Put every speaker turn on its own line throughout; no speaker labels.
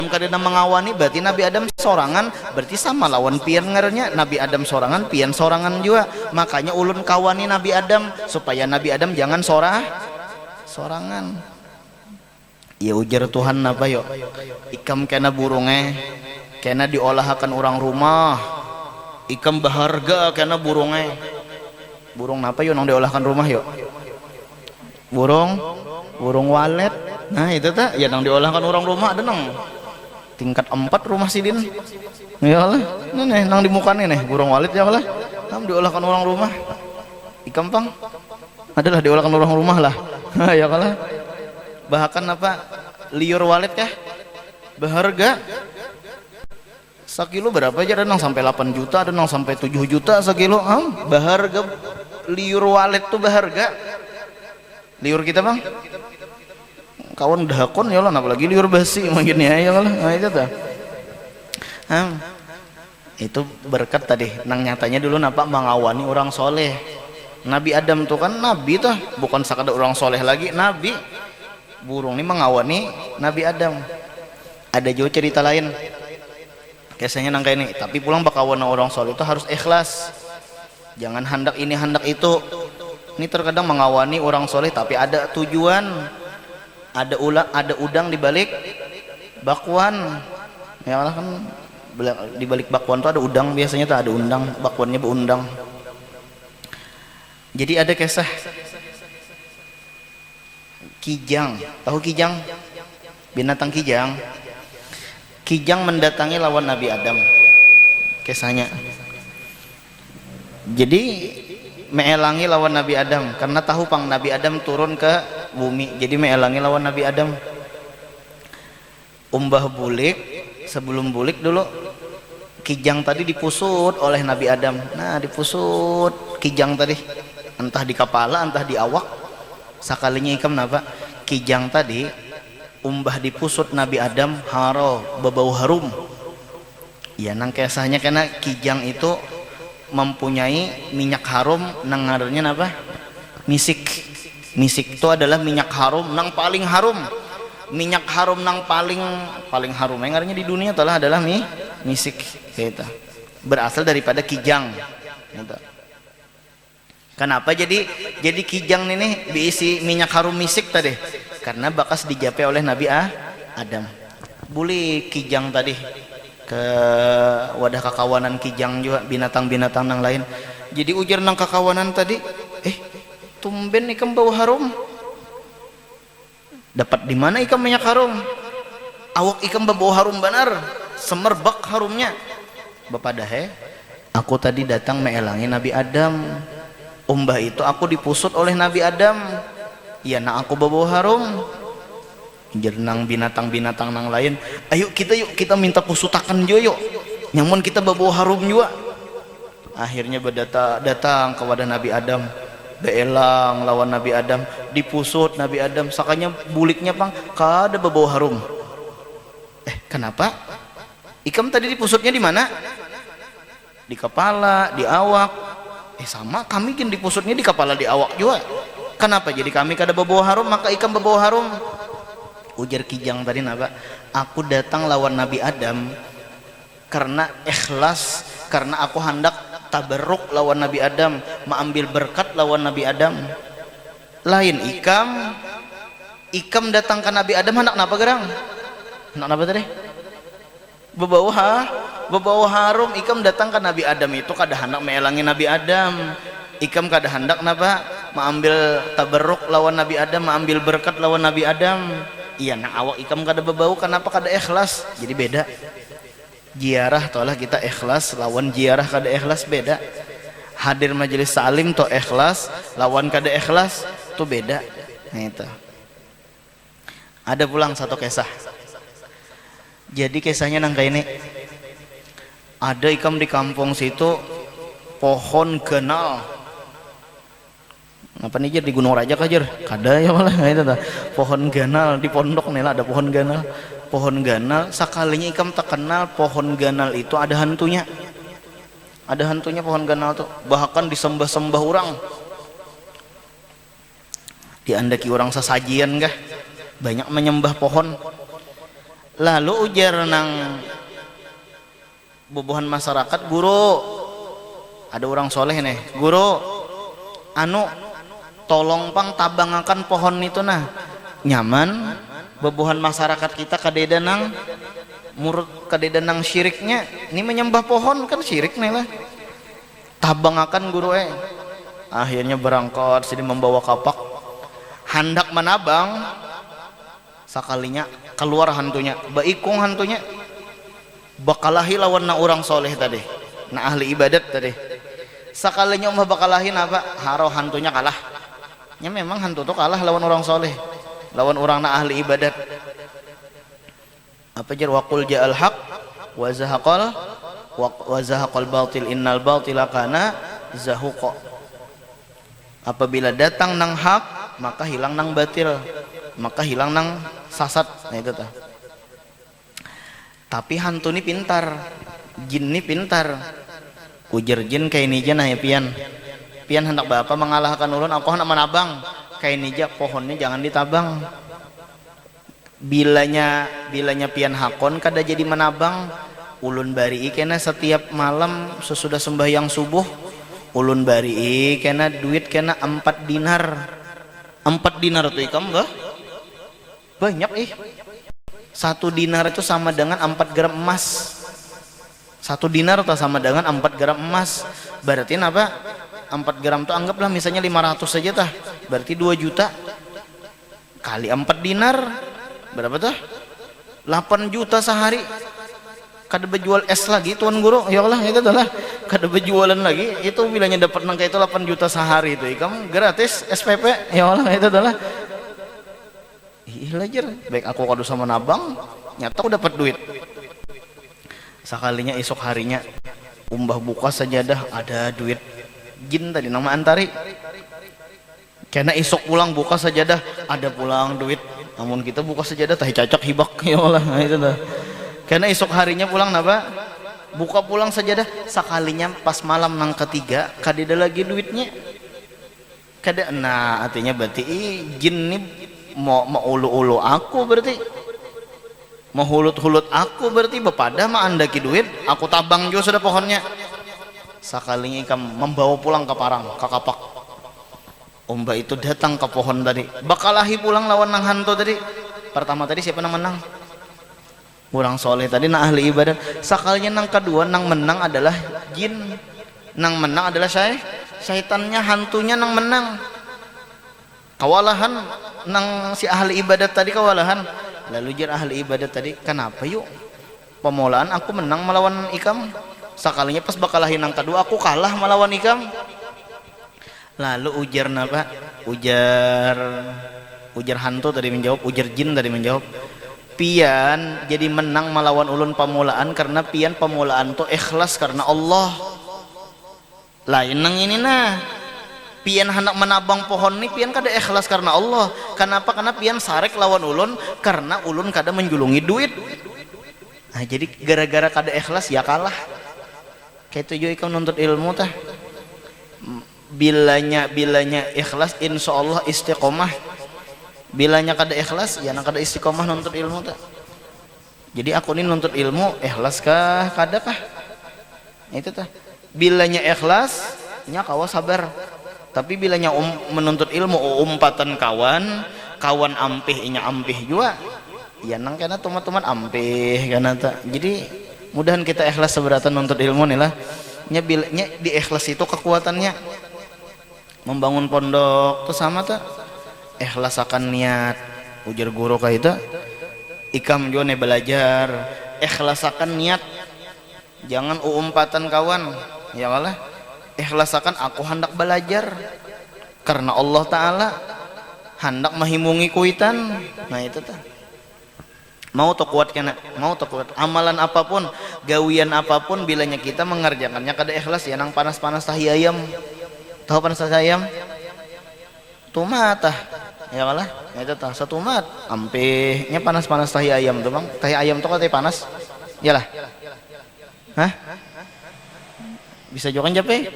Adam kadana mengawani berarti Nabi Adam sorangan, berarti sama lawan pian ngarannya Nabi Adam sorangan, pian sorangan juga. Makanya ulun kawani Nabi Adam supaya Nabi Adam jangan sorangan. Ya ujar Tuhan apa yo, ikam kena burungnya kena diolahkan orang rumah, ikam berharga kena burungnya. Burung apa yo nang diolahkan rumah yo? Burung walet. Nah itu tak ya nang diolahkan orang rumah ada nang tingkat 4 rumah sidin. Ya Allah, nih nang di muka nih burung walet ya Allah. Nang diolahkan orang rumah. Ikam pang adalah diolahkan orang rumah lah. Ya Allah. Bahkan apa liur walet kah? Berharga. Sekilo berapa aja ada nang sampai 8 juta, ada nang sampai 7 juta sekilo. Berharga liur walet tuh berharga. Liur kita bang kawan dahakon ya lah, apalagi liur basi mungkin ya lah. Nah, itu tuh itu berkat tadi nang nyatanya dulu napa mengawani orang soleh. Nabi Adam tuh kan nabi tuh, bukan sekadar orang soleh lagi, nabi. Burung ini mengawani Nabi Adam. Ada juga cerita lain kisahnya nang kayak ini, tapi pulang bakawan orang soleh itu harus ikhlas, jangan hendak ini hendak itu. Ini terkadang mengawani orang soleh tapi ada tujuan, ada udang di balik bakwan. Ya Allah kan di balik bakwan tuh ada udang, biasanya tuh ada undang, bakwannya berundang. Jadi ada kisah kijang, tahu kijang? Binatang kijang. Kijang mendatangi lawan Nabi Adam. Kisahnya. Jadi meelangi lawan Nabi Adam karena tahu pang Nabi Adam turun ke bumi, jadi meelangi lawan Nabi Adam. Umbah bulik, sebelum bulik dulu kijang tadi dipusut oleh Nabi Adam. Nah dipusut kijang tadi entah di kepala entah di awak. Sakalinya ikam napa kijang tadi umbah dipusut Nabi Adam haro berbau harum. Ya nang kisahnya karena kijang itu mempunyai minyak harum nang ngarannya apa? Misik. Misik itu adalah minyak harum nang paling harum. Minyak harum nang paling harum yang ngarannya di dunia adalah misik. Gitu. Berasal daripada kijang. Gitu. Kenapa jadi kijang ini diisi minyak harum misik tadi? Karena bakas dijapai oleh Nabi Adam. Boleh kijang tadi ke wadah kakawanan kijang juga binatang-binatang yang lain. Jadi ujar nang kakawanan tadi, tumben ikam bau harum. Dapat di mana ikam minyak harum? Awak ikam bau harum benar, semerbak harumnya. Bapak dah aku tadi datang meelangi Nabi Adam. Umbah itu aku dipusut oleh Nabi Adam. Ya nak aku bau harum. Jernang binatang-binatang nang lain, ayo kita minta pusutakan jo yuk, nyamun kita bawa harum juga. Akhirnya datang ke wadah Nabi Adam, beelang lawan Nabi Adam, dipusut Nabi Adam, sakanya buliknya pang kada bawa harum. Kenapa? Ikam tadi dipusutnya di mana? Di kepala, di awak. Sama kami kan dipusutnya di kepala, di awak juga. Kenapa jadi kami kada bawa harum maka ikam bawa harum? Ujar kijang tadi napa? Aku datang lawan Nabi Adam karena ikhlas, karena aku hendak tabarruk lawan Nabi Adam, mengambil berkat lawan Nabi Adam. Lain ikam datang ke Nabi Adam hendak napa gerang? Hendak napa tadi? Berbau harum. Ikam datang ke Nabi Adam itu kada hendak meelangi Nabi Adam. Ikam kada hendak napa? Mengambil tabarruk lawan Nabi Adam, mengambil berkat lawan Nabi Adam. Iya nang awak ikam kada bebau, kenapa kada ikhlas? Jadi beda. Ziarah tolah kita ikhlas lawan ziarah kada ikhlas beda. Hadir majelis salim to ikhlas lawan kada ikhlas tuh beda. Nah itu. Ada pulang satu kisah. Jadi kisahnya nang kayak ini. Ada ikam di kampung situ pohon ganal. Apa nih di Gunung Raja kajar? Kada ya malah itu tuh. Pohon ganal di pondok nih lah ada pohon ganal. Pohon ganal sakalinya ikam tak kenal pohon ganal itu ada hantunya. Ada hantunya pohon ganal tuh. Bahkan disembah-sembah orang. Diandaki orang sesajian kah? Banyak menyembah pohon. Lalu ujar nang bubuhan masyarakat, guru, ada orang soleh nih, guru, anu tolong pang tabangakan pohon itu nah. Nyaman bubuhan masyarakat kita kadeda nang murut, kadeda nang syiriknya, ini menyembah pohon kan syirik nih lah. Tabangakan guru akhirnya berangkat sini membawa kapak, hendak menabang, sakalinya keluar hantunya, baikung hantunya, bakalahi lawan na orang soleh tadi, na ahli ibadat tadi. Sakalinya bakalahin apa, haro hantunya kalah. Ya memang hantu tuh kalah lawan orang soleh, lawan orang na ahli ibadat. Apa jar, waqul ja'al haq wa zahaqal batil innal batila kana zahuqa. Apabila datang nang hak, maka hilang nang batil, maka hilang nang sasat. Nah itu tuh. Tapi hantu ini pintar, jin ini pintar. Ujar jin kayak nija nah ya pian hendak bapak mengalahkan ulun, aku hendak menabang kayak nija, pohonnya jangan ditabang. Bilanya pian hakon kada jadi menabang, ulun bari kena setiap malam sesudah sembahyang subuh, ulun bari kena duit kena 4 dinar. 4 dinar tuh ikam bah banyak 1 dinar itu sama dengan 4 gram emas. 1 dinar itu sama dengan 4 gram emas. Berarti apa? 4 gram tuh anggaplah misalnya 500 saja tah, berarti 2 juta kali 4 dinar berapa tuh? 8 juta sehari. Kada berjual es lagi tuan guru, ya Allah, itu adalah kada berjualan lagi. Itu bilanya dapat nangka itu 8 juta sehari itu kamu gratis SPP, ya Allah, itu adalah ilajar. Baik aku kado sama nabang, nyata aku dapat duit. Sekalinya esok harinya umbah buka sajadah ada duit. Jin tadi nama antari. Karena esok pulang buka sajadah ada pulang duit. Namun kita buka sajadah tah cacak hibak, ya Allah, itu dah. Karena esok harinya pulang napa? Buka pulang sajadah, sekalinya pas malam nang ketiga kadeda lagi duitnya. Kada, nah artinya berarti jin ini mau ulu-ulu aku berarti. Mau hulut-hulut aku berarti, bepada mah andaki duit, aku tabang juga sudah pohonnya. Sekalinya ikam membawa pulang ke parang, ke kapak. Omba itu datang ke pohon tadi, bakalahi pulang lawan nang hantu tadi. Pertama tadi siapa nang menang? Orang soleh tadi na ahli ibadah. Sekalinya nang kedua nang menang adalah jin, nang menang adalah syaitannya, hantunya nang menang. Kawalahan nang si ahli ibadat tadi kawalahan. Lalu jar ahli ibadat tadi, kenapa yuk pemulaan aku menang melawan ikam, sekalinya pas bakalahin nang kedua aku kalah melawan ikam. Lalu ujar napa? Ujar hantu tadi menjawab, ujar jin tadi menjawab, pian jadi menang melawan ulun pemulaan karena pian pemulaan tuh ikhlas karena Allah. Lain nang ini nah, pian hendak menabang pohon nih pian kada ikhlas karena Allah. Kenapa? Karena pian sarek lawan ulun karena ulun kada menjulungi duit. Nah jadi gara-gara kada ikhlas ya kalah. Kayak tujuh ikam nuntut ilmu tah. Bilanya ikhlas insya Allah istiqomah. Bilanya kada ikhlas ya nang kada istiqomah nuntut ilmu tah. Jadi aku ini nuntut ilmu ikhlas kah kada kah? Itu tah. Bilanya ikhlas nya kawa sabar. Tapi bilanya menuntut ilmu umpatan kawan ampih inya ampih juga. Ya nang kena tomat ampih kana ta. Jadi mudahan kita ikhlas seberatan nuntut ilmu nih lah. Nya bilanya di ikhlas itu kekuatannya. Membangun pondok tuh sama ta. Ikhlas akan niat. Ujar guru ka itu. Ikam juga nih belajar. Ikhlas akan niat. Jangan umpatan kawan. Ya Allah. Ikhlasakan aku hendak belajar karena Allah Ta'ala hendak mahimungi kuitan. Nah itu tuh mau to kuat kena, mau to kuat amalan apapun, gawian apapun, bilanya kita mengerjakannya kada ikhlas ya nang panas-panas tahi ayam. Tahu panas tahi ayam? Tumat tah ya Allah, ya itu tah satumat ampihnya panas-panas tahi ayam tuh bang. Tahi ayam tuh kada panas yalah. Hah? Bisa juga kan jape?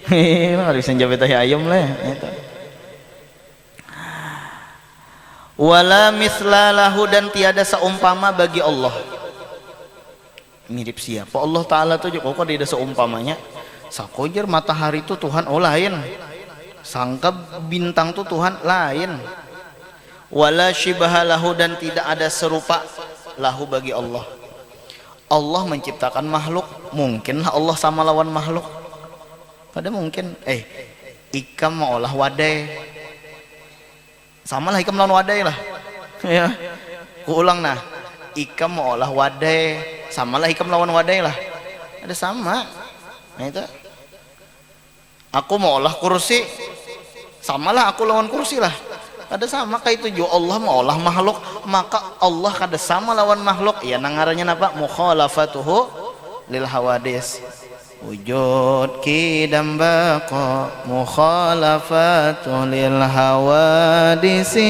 Hehehe, bisa jape tahi ayam lah. wala mislalahu dan tiada seumpama bagi Allah. Mirip siapa Allah Ta'ala tuh kok ada seumpamanya. Sakojer matahari itu Tuhan, oh lain. Sangka bintang tuh Tuhan, lain. Wala syibahalahu dan tidak ada serupa lahu bagi Allah. Allah menciptakan makhluk, mungkinlah Allah sama lawan makhluk? Pada mungkin. Ikam mau olah wadai, samalah ikam lawan wadai lah. Ya, kuulang nah. Ikam mau olah wadai, samalah ikam lawan wadai lah. Ada sama. Nah itu. Aku mau olah kursi, samalah aku lawan kursi lah. Ada sama kayak itu juga Allah mau olah makhluk, maka Allah kada sama lawan makhluk. Ya nangaranya apa? Mukhalafatuhu lil hawadis. Wujud kidam baqa mukhalafatu lil hawadisi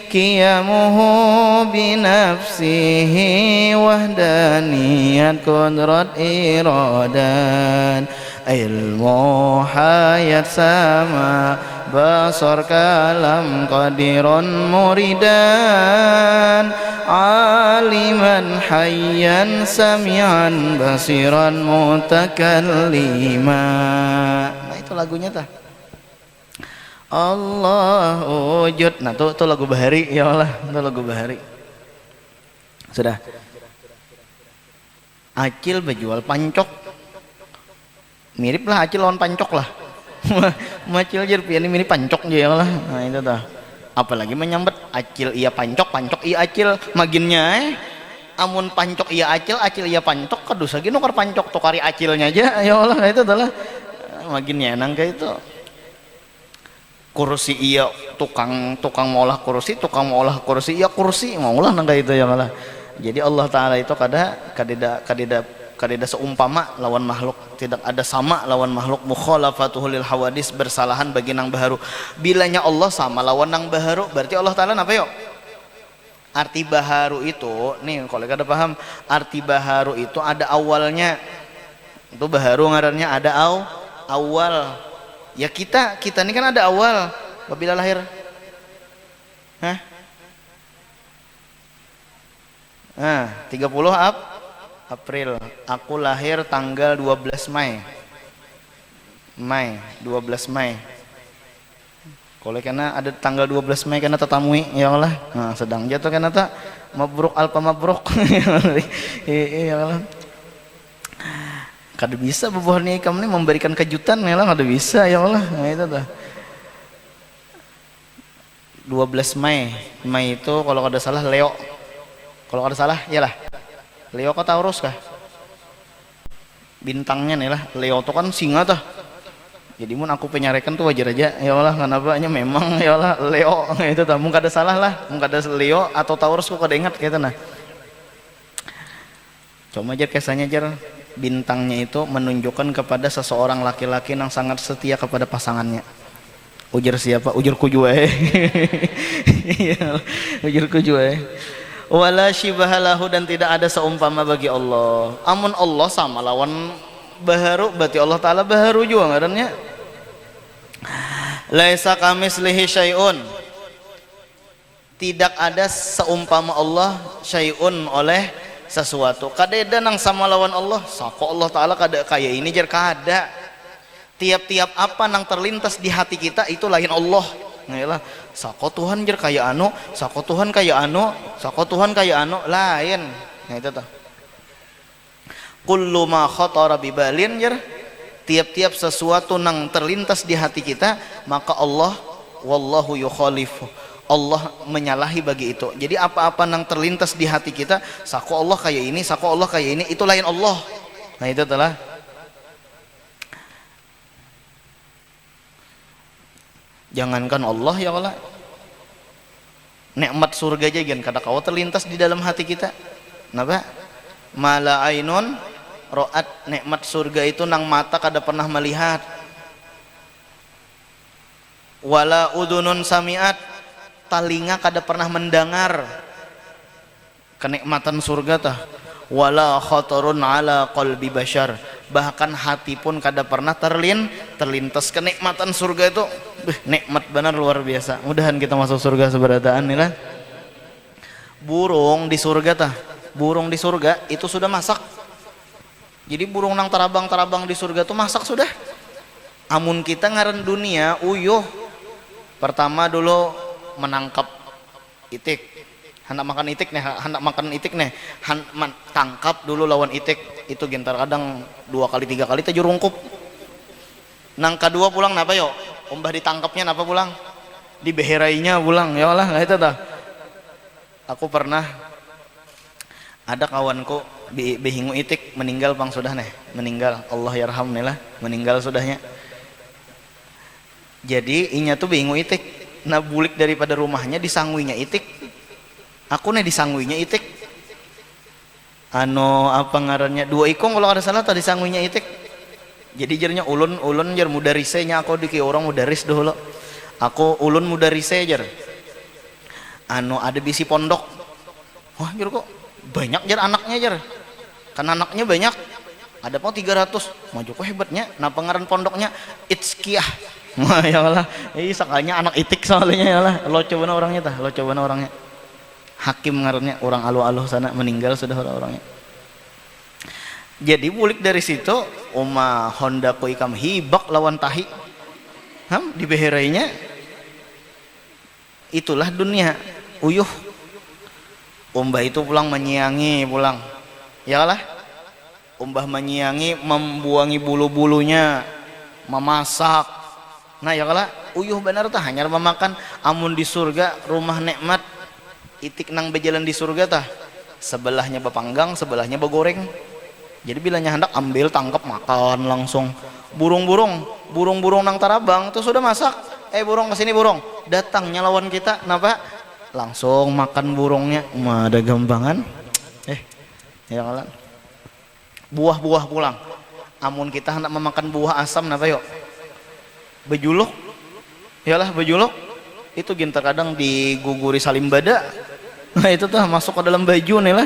qiyamuhu binafsihi wahdaniyat qudrat iradan ilmu hayat sama basar kalam qadirun muridan aliman hayyan sami'an basiran mutakallima. Nah itu lagunya tah. Allah wujud. Nah tuh lagu Bahari ya Allah, itu lagu Bahari. Sudah. Acil berjual pancok. Mirip lah acil lawan pancok lah. Macil jer pian ini pancok je ya Allah. Nah itu tah. Apalagi menyambet acil iya pancok, pancok iya acil maginnya amun pancok iya acil, acil iya pancok kedus lagi nukar pancok tukari acilnya aja ya Allah. Nah itu adalah maginnya nang kayak itu. Kursi iya tukang ngolah kursi, tukang ngolah kursi iya kursi maulah nang kayak itu ya Allah. Jadi Allah Ta'ala itu kadida seumpama lawan makhluk, tidak ada sama lawan makhluk. Mukhalafatuhu lil hawadis, bersalahan bagi nang baharu. Bilanya Allah sama lawan nang baharu, berarti Allah Ta'ala apa yuk? Arti baharu itu nih kalau kada paham, arti baharu itu ada awalnya. Itu baharu ngarannya ada awal. Ya kita ini kan ada awal. Bila lahir 30 April. Aku lahir tanggal 12 Mei. 12 Mei. Kalau karena ada tanggal 12 Mei karena tetamui ya Allah. Nah, sedang jatuh karena tak mabruk alpa mabruk. Ya Allah. Kada bisa bebuah nih kamu nih memberikan kejutan ya Allah, kada bisa ya Allah. Nah itu dah. 12 Mei. Mei itu kalau kada salah Leo. Kalau kada salah iyalah. Leo kau Taurus kah? Bintangnya nih lah. Leo tuh kan singa tuh. Jadi mun aku penyarekan tuh wajar aja. Ya Allah kenapa nya memang ya Allah Leo itu tuh. Mungkin ada salah lah. Mungkin ada Leo atau Taurus kok kada ingat gitu nah. Coba aja kesannya aja bintangnya itu menunjukkan kepada seseorang laki-laki yang sangat setia kepada pasangannya. Ujar siapa? Ujar kujue. Ujar kujue. Wala syibahalahu dan tidak ada seumpama bagi Allah. Amun Allah sama lawan baharu, berarti Allah Ta'ala baharu juga ngarannya. Laisa kamislihi syai'un, tidak ada seumpama Allah syai'un oleh sesuatu. Kada nang sama lawan Allah. Sako Allah Ta'ala kada kayak ini jar kada. Tiap-tiap apa nang terlintas di hati kita itu lain Allah. Ngayalah sako Tuhan jar kayak anu, sako Tuhan kayak anu, sako Tuhan kayak anu lain. Nah itu tuh. Kullu ma khatara bibalin jar, tiap-tiap sesuatu nang terlintas di hati kita, maka Allah wallahu yukhalifu, Allah menyalahi bagi itu. Jadi apa-apa nang terlintas di hati kita, sako Allah kayak ini, sako Allah kayak ini, itu lain Allah. Nah itu adalah jangankan Allah ya Allah, nikmat surga aja kan kada kau terlintas di dalam hati kita. Napa? Mala ainun ro'at, nikmat surga itu nang mata kada pernah melihat. Wala udunun samiat, talinga kada pernah mendengar kenikmatan surga tah. Wala khatarun ala qalbi bashar, bahkan hati pun kada pernah terlintas kenikmatan surga itu. Nikmat benar luar biasa. Mudahan kita masuk surga seberataan nih lah. Burung di surga tah, burung di surga itu sudah masak. Jadi burung nang tarabang di surga tuh masak sudah. Amun kita ngaran dunia uyuh, pertama dulu menangkap itik, hendak makan itik nih, tangkap dulu lawan itik itu gentar kadang 2 kali 3 kali tajur rungkup. Nang kedua pulang napa yo, umbah ditangkapnya napa pulang, dibeherainya pulang, ya Allah nggak itu dah. Aku pernah ada kawanku behingu itik meninggal pang sudah nih, meninggal, Allah yarham nih lah, meninggal sudahnya. Jadi inya tuh behingu itik, nah bulik daripada rumahnya disangwinya itik. Aku nih disangwinya itik. Apa ngarannya 2 ikong kalau ada salah tadi disangwinya itik. Jadi jernya ulun jer mudarisenya aku diki orang mudaris dulu. Aku ulun mudarise jer. Ada bisi pondok. Wah jer kok banyak jer anaknya jer. Kan anaknya banyak. Ada mau 300. Maju kok hebatnya. Nah pengaran pondoknya Itskiyah. Wah ya Allah, sakanya anak itik soalnya ya Allah. Lo coba orangnya tah, lo coba orangnya. Hakim ngarannya, orang aluh-aluh sana meninggal sudah orangnya. Jadi bulik dari situ, Oma Honda ko ikam hibak lawan tahi. Dibeherainya. Itulah dunia, uyuh. Umbah itu pulang menyiangi pulang. Ya Allah. Umbah menyiangi, membuangi bulu-bulunya, memasak. Nah ya kala uyuh benar tah hanya memakan. Amun di surga rumah nikmat itik nang bejalan di surga tah sebelahnya bepanggang sebelahnya begoreng. Jadi bilanya hendak ambil tangkap makan langsung. Burung-burung nang tarabang tuh sudah masak. Burung kesini burung, datangnya lawan kita napa langsung makan burungnya. Ada gampangan ya kala buah-buah pulang. Amun kita hendak memakan buah asam napa yuk bejuluk, yalah bejuluk itu gintar kadang diguguri salim bada. Nah itu tuh masuk ke dalam baju nih lah.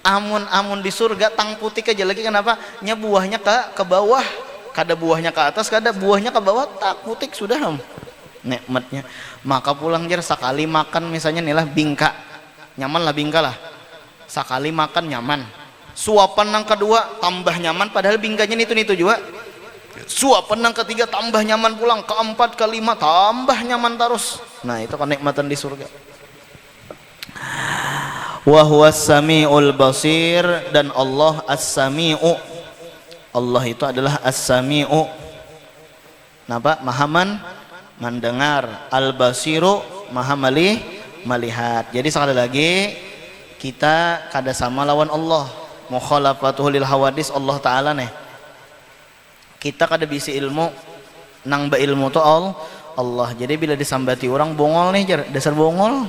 Amun di surga tang putih aja lagi kenapa? Nya buahnya ke bawah, kada buahnya ke atas, kada buahnya ke bawah, tak putih sudah nikmatnya. Maka pulang jer sekali makan misalnya nih lah bingka, nyaman lah bingka lah. Sekali makan nyaman. Suapan yang kedua tambah nyaman padahal bingkanya itu juga. Suapan yang ketiga tambah nyaman pulang, keempat kelima tambah nyaman terus. Nah itu kenikmatan di surga. Wa huwas samiul basir, dan Allah as-sami'u. Allah itu adalah as-sami'u. Napa? Maha mendengar. Al-basiru maha melihat. Jadi sekali lagi kita kada sama lawan Allah. Mukhalafatuhu lil hawadis Allah taala nih. Kita kada bisi ilmu nang ba ilmu to Allah. Jadi bila disambati orang bongol nih jar, dasar bongol.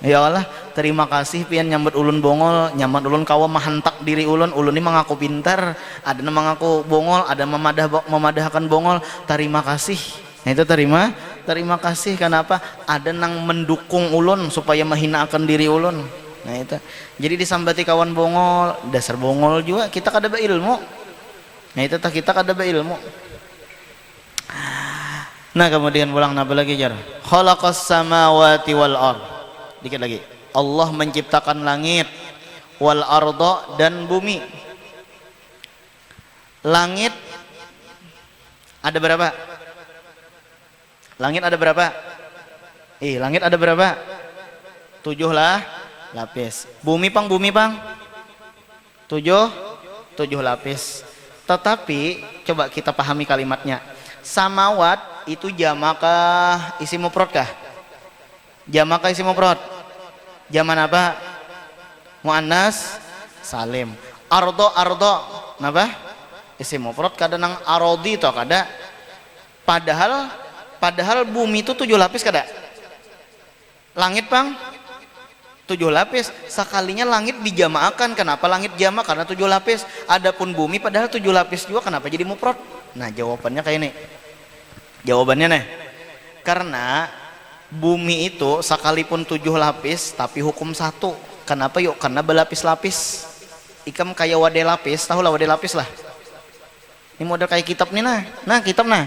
Ya Allah, terima kasih pian nyambut ulun bongol, nyambut ulun kawa mahantak diri ulun ini mengaku pintar, ada mengaku bongol, ada memadahkan bongol. Terima kasih. Nah itu terima kasih. Kenapa? Ada nang mendukung ulun supaya menghinakan diri ulun. Nah itu. Jadi disambati kawan bongol, dasar bongol juga kita kada ba ilmu. Nah itu kita kada berilmu. Nah kemudian pulang napa lagi jar? Khalaqas samawati wal ard. Dikit lagi. Allah menciptakan langit wal arda dan bumi. Langit ada berapa? Langit ada berapa? Langit ada berapa? 7 lah lapis. Bumi pang 7 lapis. Tetapi coba kita pahami kalimatnya. Samawat itu jamakah isim mufrad kah? Jamakah isim mufrad? Jaman apa? Muannas salim. Ardo napa? Isim mufrad kada nang arodi to kada. Padahal bumi itu 7 lapis kada? Langit pang 7 lapis. Sekalinya langit dijamakan. Kenapa langit jamak? Karena 7 lapis. Adapun bumi padahal 7 lapis juga, kenapa jadi mufrad? Nah jawabannya kayak ini. Jawabannya nih, karena bumi itu sekalipun 7 lapis tapi hukum 1. Kenapa yuk? Karena berlapis-lapis. ikam kayak wadah lapis, tahu lah wadah lapis lah. Ini model kayak kitab nih nah kitab nah.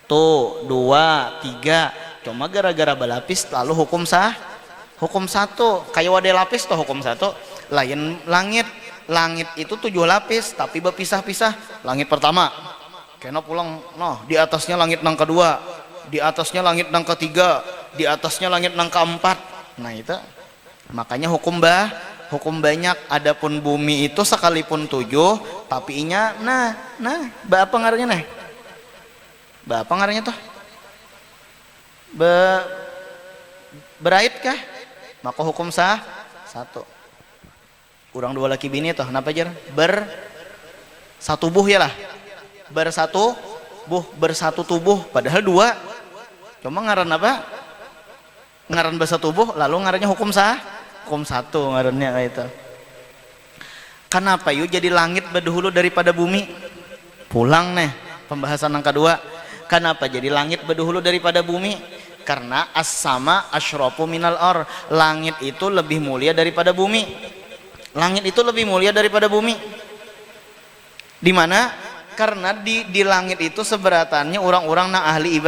Tuh 2, 3. Cuma gara-gara balapis lalu hukum satu. Kayak wadah lapis tuh hukum satu. Lain langit itu 7 lapis tapi berpisah-pisah. Langit pertama kena pulang, noh di atasnya langit nang kedua, di atasnya langit nang ketiga, di atasnya langit nang keempat. Nah itu makanya hukum banyak. Adapun bumi itu sekalipun 7 tapi inya nah apa ngarannya nah? Apa ngarannya tuh? Berait kah? Maka hukum satu. Kurang 2 laki bini tuh, kenapa jar? Satu buh ya lah. Bersatu tubuh, padahal 2. Cuma ngaran apa? Ngaran bersatu tubuh, lalu ngarannya hukum satu ngarannya kayak itu. Kenapa yuk jadi langit berdahulu daripada bumi? Pulang nih pembahasan yang kedua. Kenapa jadi langit berdahulu daripada bumi? Karena as-sama asyrafu minal ar. Langit itu lebih mulia daripada bumi. Langit itu lebih mulia daripada bumi. Di mana? Karena di langit itu seberatannya orang-orang nang ahli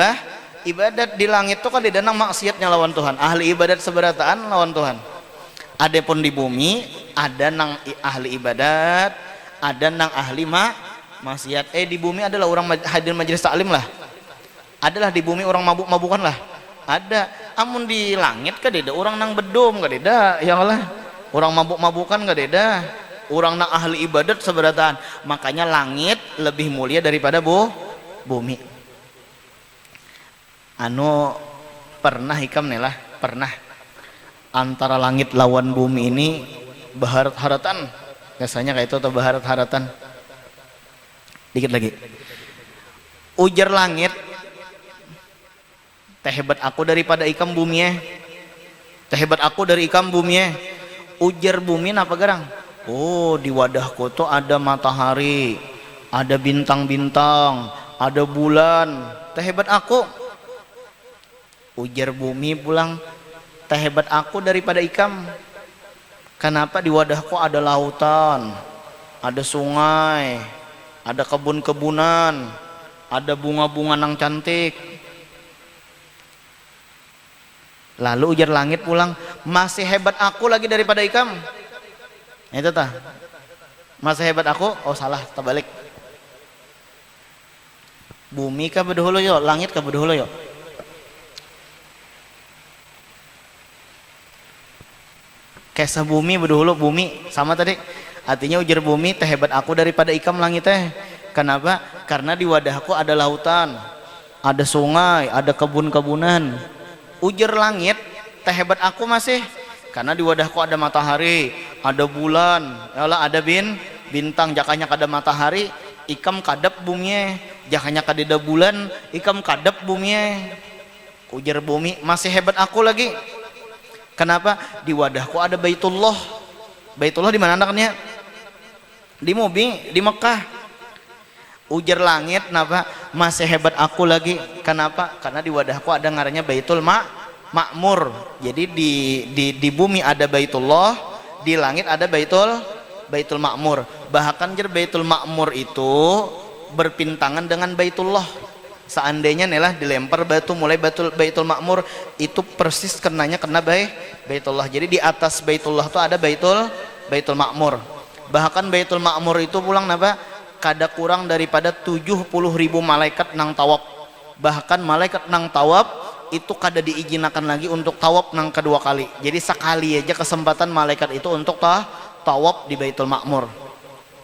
ibadat. Di langit itu kan di danang maksiatnya lawan Tuhan. Ahli ibadat seberataan lawan Tuhan. Adapun di bumi ada nang ahli ibadat, ada nang ahli maksiat. Di bumi adalah orang hadir majelis taklim lah. Adalah di bumi orang mabuk-mabukan lah. Ada. Amun di langit kadeda orang nang bedom kadeda, ya Allah. Orang mabuk-mabukan kadeda. Orang nang ahli ibadat seberataan. Makanya langit lebih mulia daripada bumi. Pernah hikam nih lah, pernah antara langit lawan bumi ini baharat-haratan. Biasanya kayak itu atau baharat-haratan. Dikit lagi. Ujar langit, teh hebat aku daripada ikam bumi ya. Teh hebat aku dari ikam bumi ya. Ujar bumi apa garang? Oh, di wadahku tuh ada matahari, ada bintang-bintang, ada bulan. Teh hebat aku. Ujar bumi pulang, teh hebat aku daripada ikam. Kenapa di wadahku ada lautan, ada sungai, ada kebun-kebunan, ada bunga-bunga nang cantik. Lalu ujar langit pulang, masih hebat aku lagi daripada ikam. Itu tah, masih hebat aku. Oh salah, terbalik. Bumi kah berdahulu yuk, langit kah berdahulu yuk? Kesah bumi berdahulu, bumi sama tadi. Artinya ujar bumi teh hebat aku daripada ikam langit teh. Kenapa? Karena di wadahku ada lautan, ada sungai, ada kebun-kebunan. Ujar langit teh hebat aku masih karena di wadahku ada matahari, ada bulan, ya Allah, ada bintang. Jakanya kada matahari, ikam kadap bumi. Jakanya kadeda bulan, ikam kadap bumi. Ujar bumi masih hebat aku lagi. Kenapa? Di wadahku ada Baitullah. Baitullah di mana anaknya? Di Mubi, di Mekah. Ujar langit, kenapa? Masih hebat aku lagi. Kenapa? Karena di wadahku ada ngarannya Baitul Ma'mur. Jadi di bumi ada Baitullah, di langit ada Baitul Ma'mur. Bahkan Baitul Ma'mur itu berpintangan dengan Baitullah. Seandainya nih dilempar batu mulai Baitul Ma'mur itu persis kenanya kena Baitullah. Jadi di atas Baitullah itu ada Baitul Ma'mur. Bahkan Baitul Ma'mur itu pulang napa? Kada kurang daripada 70.000 malaikat nang tawaf. Bahkan malaikat nang tawaf itu kada diizinakan lagi untuk tawaf nang kedua kali. Jadi sekali aja kesempatan malaikat itu untuk tawaf di Baitul Ma'mur.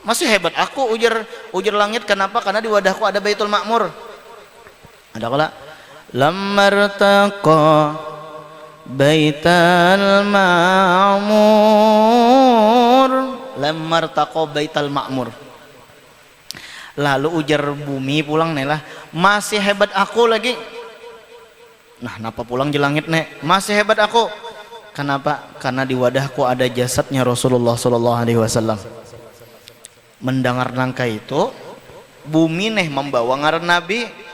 Masih hebat aku ujar langit. Kenapa? Karena di wadahku ada Baitul Ma'mur. Ada kala lamartaqa Baitul Ma'mur, lamartaqa Baitul Ma'mur. Lalu ujar bumi pulang nih lah, masih hebat aku lagi. Nah, napa pulang di langit nek? Masih hebat aku. Kenapa? Karena di wadahku ada jasadnya Rasulullah sallallahu alaihi wasallam. Mendengar nangka itu, bumi nih membawa ngaran Nabi.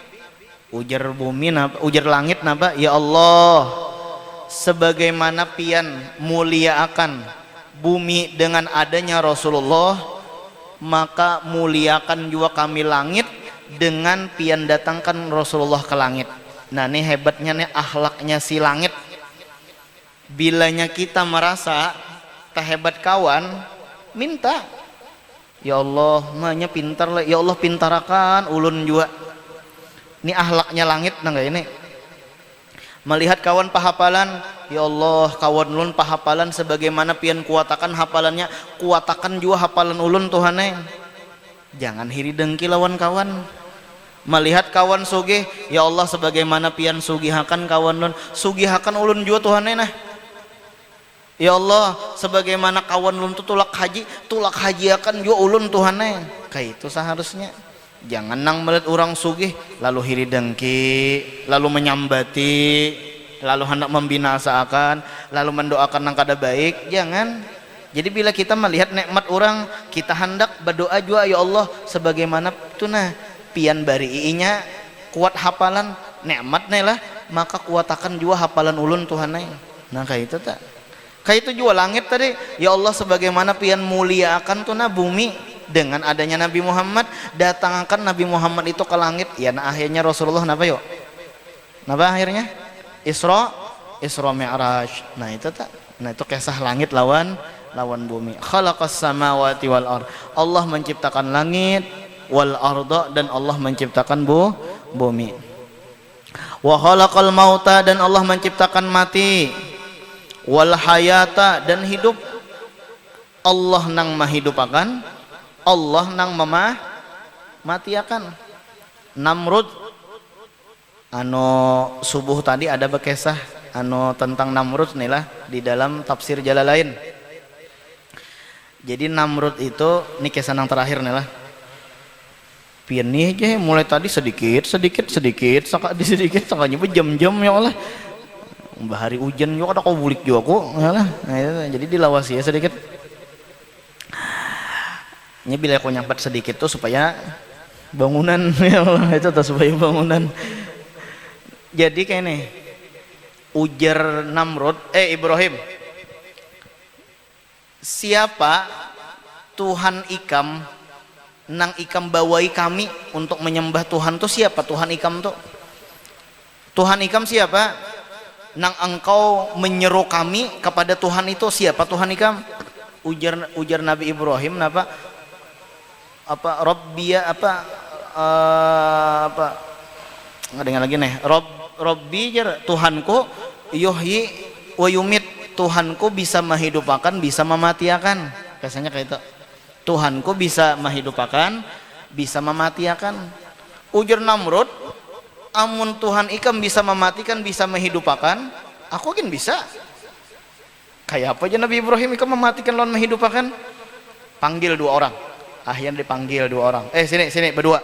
Ujar bumi napa? Ujar langit napa? Ya Allah, sebagaimana pian mulia akan bumi dengan adanya Rasulullah, maka muliakan juga kami langit dengan pian datangkan Rasulullah ke langit. Nah ini hebatnya nih akhlaknya si langit. Bilanya kita merasa tak hebat kawan, minta, ya Allah mahnya pintar lah, ya Allah pintarakan ulun juga. Ini akhlaknya langit nggak ini? Melihat kawan pahapalan, ya Allah kawan ulun pahapalan sebagaimana pian kuatakan hafalannya, kuatakan juga hafalan ulun Tuhane. Jangan hiri dengki lawan kawan. Melihat kawan sugih, ya Allah sebagaimana pian sugihakan kawan ulun, sugihakan ulun juga Tuhane nah. Ya Allah sebagaimana kawan ulun tu tulak haji akan juga ulun Tuhane. Kayak itu seharusnya. Jangan nang melihat orang sugih lalu hiri dengki, lalu menyambati, lalu hendak membinasakan, lalu mendoakan nang kada baik. Jangan. Jadi bila kita melihat nikmat orang, kita hendak berdoa juga, ya Allah sebagaimana tu nah pian bari'inya kuat hafalan nikmat nih lah, maka kuatakan juga hafalan ulun Tuhane. Nah kayak itu tak. Kayak itu juga langit tadi, ya Allah sebagaimana pian mulia akan tuh nah bumi dengan adanya Nabi Muhammad, datangkan Nabi Muhammad itu ke langit. Ya nah akhirnya Rasulullah napa yuk? Napa akhirnya? Isra Mi'raj. Nah itu tak. Nah itu kisah langit lawan bumi. Khalaqas samawati wal ard. Allah menciptakan langit wal arda, dan Allah menciptakan bumi. Wa khalaqal mauta, dan Allah menciptakan mati. Wal hayata, dan hidup. Allah nang mahidupakan, Allah nang mematiakan. Namrud anu subuh tadi ada bekisah anu tentang Namrud nih lah di dalam tafsir Jalalain. Jadi Namrud itu ini kisah yang terakhir nih lah. Pian nih aja mulai tadi sedikit sakanya jam-jam ya Allah. Bahari hujan juga ada kau bulik juga aku ya lah. Nah, itu, jadi dilawasi ya sedikit. Ini bila aku nyampat sedikit tuh supaya bangunan ya Allah, itu tuh supaya bangunan. Jadi kayak nih ujar Namrud Ibrahim, siapa Tuhan ikam nang ikam bawai kami untuk menyembah Tuhan tuh siapa Tuhan ikam tuh? Tuhan ikam siapa? Nang engkau menyeru kami kepada Tuhan itu siapa Tuhan ikam? Ujar Nabi Ibrahim apa Rabbiya nggak dengar lagi nih. Rabbi jar Tuhanku yuhyi wa yumit, Tuhanku bisa menghidupakan bisa mematiakan. Biasanya kayak itu. Tuhanku bisa menghidupakan bisa mematiakan. Ujar Namrud, amun Tuhan ikam bisa mematikan bisa menghidupakan, aku kan bisa. Kayak apa aja Nabi Ibrahim ikam mematikan lawan menghidupakan? Panggil dua orang. Akhirnya dipanggil dua orang. Sini berdua.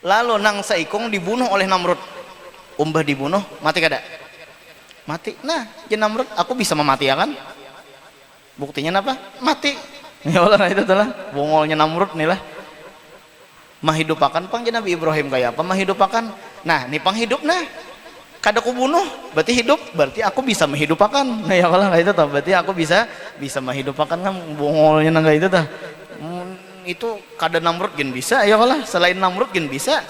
Lalu nang saikung dibunuh oleh Namrud. Umbah dibunuh, mati kada? Mati. Nah, jen Namrud, aku bisa mematikan. Buktinya apa? Mati. Ya Allah, nah itu telah bongolnya Namrud nih lah. Menghidupakan pang Nabi Ibrahim kayak apa menghidupakan? Nah, ini panghidup nah. Kada ku bunuh, berarti hidup, berarti aku bisa menghidupakan. Nah, ya Allah itu tah, berarti aku bisa menghidupakan kan bongolnya nang itu tah. Itu kada Namrud gen bisa ya Allah, selain Namrud gen bisa.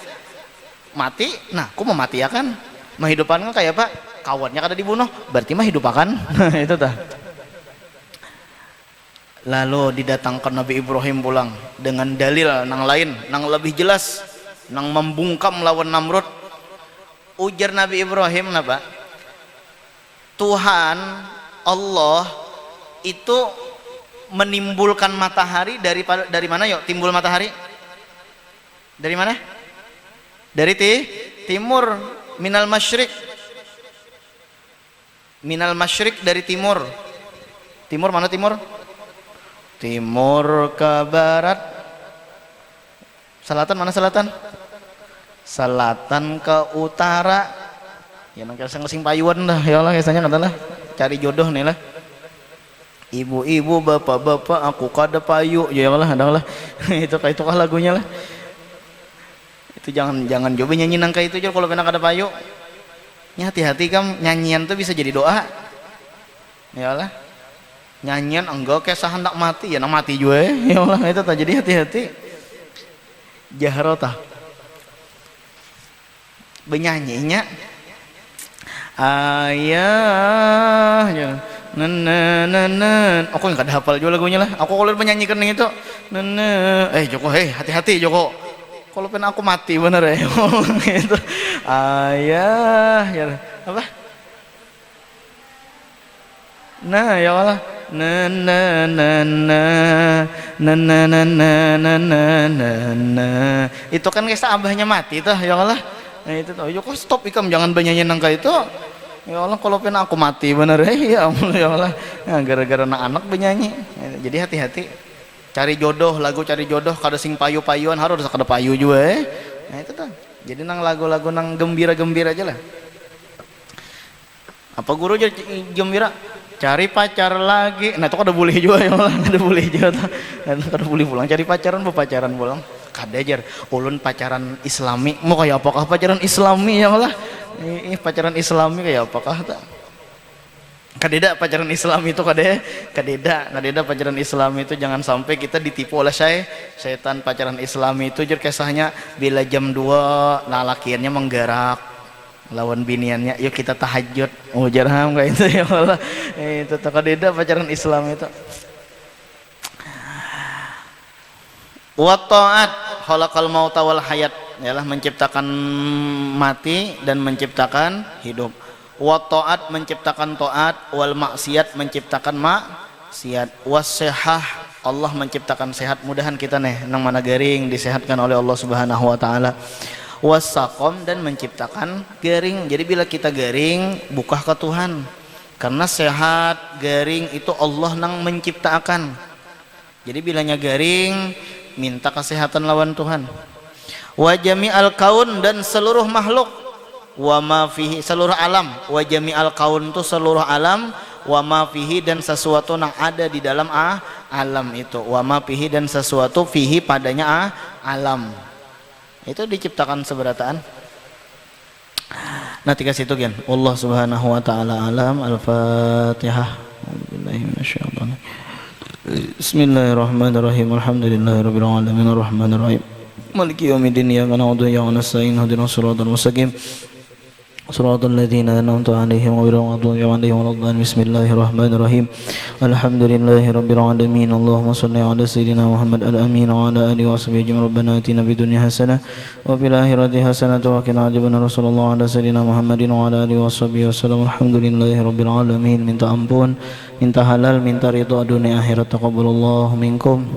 Mati, nah aku mematiakan. Menghidupakan kayak apa? Kawannya kada dibunuh, berarti mah hidupakan. Nah, itu tah. Lalu didatangkan Nabi Ibrahim pulang dengan dalil nang lain, nang lebih jelas, nang membungkam lawan Namrud. Ujar Nabi Ibrahim napa? Tuhan Allah itu menimbulkan matahari dari mana yuk? Timbul matahari? Dari mana? Dari timur, minal masyriq. Minal masyriq dari timur. Timur mana timur? Timur ke barat. Selatan mana selatan? Selatan ke utara. Ya nang sing payuan dah ya Allah biasanya katalah cari jodoh nih lah. Ibu-ibu, bapak-bapak, aku kada payu. Ya Allah ada lah. Itu kah lagunya lah. Itu jangan coba nyanyi nang kayak itu kalau pernah kada payu. Ya hati-hati kam nyanyian tuh bisa jadi doa. Ya Allah. nyanyian enggak kayak hendak mati ya, nak mati juga ya Allah itu tah. Jadi hati-hati jahrotah benyanyinya ayah ya aku nggak ada hafal juga lagunya lah, aku kalau menyanyikan itu Joko hati-hati Joko kalau pengen aku mati bener ya gitu. Ayah ya apa nah ya Allah itu kan kisah abahnya mati tuh ya Allah. Nah itu tuh Joko stop ikam jangan bernyanyi nangka itu ya Allah kalau pengen aku mati bener ya Allah ya Allah. Nah, gara-gara anak-anak bernyanyi jadi hati-hati cari jodoh, lagu cari jodoh kada sing payu-payuan harus kada payu juga nah itu tuh jadi nang lagu-lagu nang gembira-gembira aja lah. Apa guru aja gembira cari pacar lagi nah itu kada boleh juga ya Allah, kada boleh juga tuh kada boleh pulang cari pacaran pacaran pulang kada ajar ulun pacaran islami mau kayak apakah pacaran islami ya Allah ini pacaran islami kayak apakah tak kadeda pacaran Islam itu kadeda pacaran Islam itu jangan sampai kita ditipu oleh setan. Pacaran Islam itu jer kisahnya bila jam 2 lalakiannya menggerak lawan biniannya yuk kita tahajud jarham kayak itu ya Allah itu kadeda pacaran Islam itu. Wa ta'at khalaqal mauta wal hayat ialah menciptakan mati dan menciptakan hidup. Wa ta'at menciptakan taat, wal maksiat menciptakan maksiat, was-sihah Allah menciptakan sehat. Mudahan kita nang mana garing disehatkan oleh Allah Subhanahu wa taala. Was-saqam dan menciptakan garing. Jadi bila kita garing buka ke Tuhan. Karena sehat, garing itu Allah nang menciptakan. Jadi bilanya garing minta kesehatan lawan Tuhan. Wa jami'al kaun dan seluruh makhluk wa ma fihi seluruh alam, wa jami'al kaun itu seluruh alam, wa ma fihi dan sesuatu yang ada di dalam alam itu, wa ma fihi dan sesuatu fihi padanya alam itu diciptakan seberataan. Nah tiga situ kan Allah Subhanahu wa taala alam. Al-Fatihah. Bismillahirrahmanirrahim. Alhamdulillahirabbil alamin arrahmanir rahim maliki yaumiddin iyyaka na'budu wa iyyaka nasta'in ihdinas siratal mustaqim siratal ladzina an'amta 'alaihim ghairil maghdubi 'alaihim waladdallin. Bismillahirrahmanirrahim. Alhamdulillahirabbil alamin. Allahumma shalli 'ala sayyidina Muhammad al-amin wa 'ala alihi wa sahbihi ajma'in. Rabbana atina fid dunya hasanah wa fil akhirati hasanah wa qina adzabannar. Rasulullah 'ala sayyidina Muhammadin wa 'ala alihi wa sahbihi wasallam. Alhamdulillahirabbil alamin. Minta ampun, minta halal, minta ridha dunia akhirat. Taqabbalallahu minkum.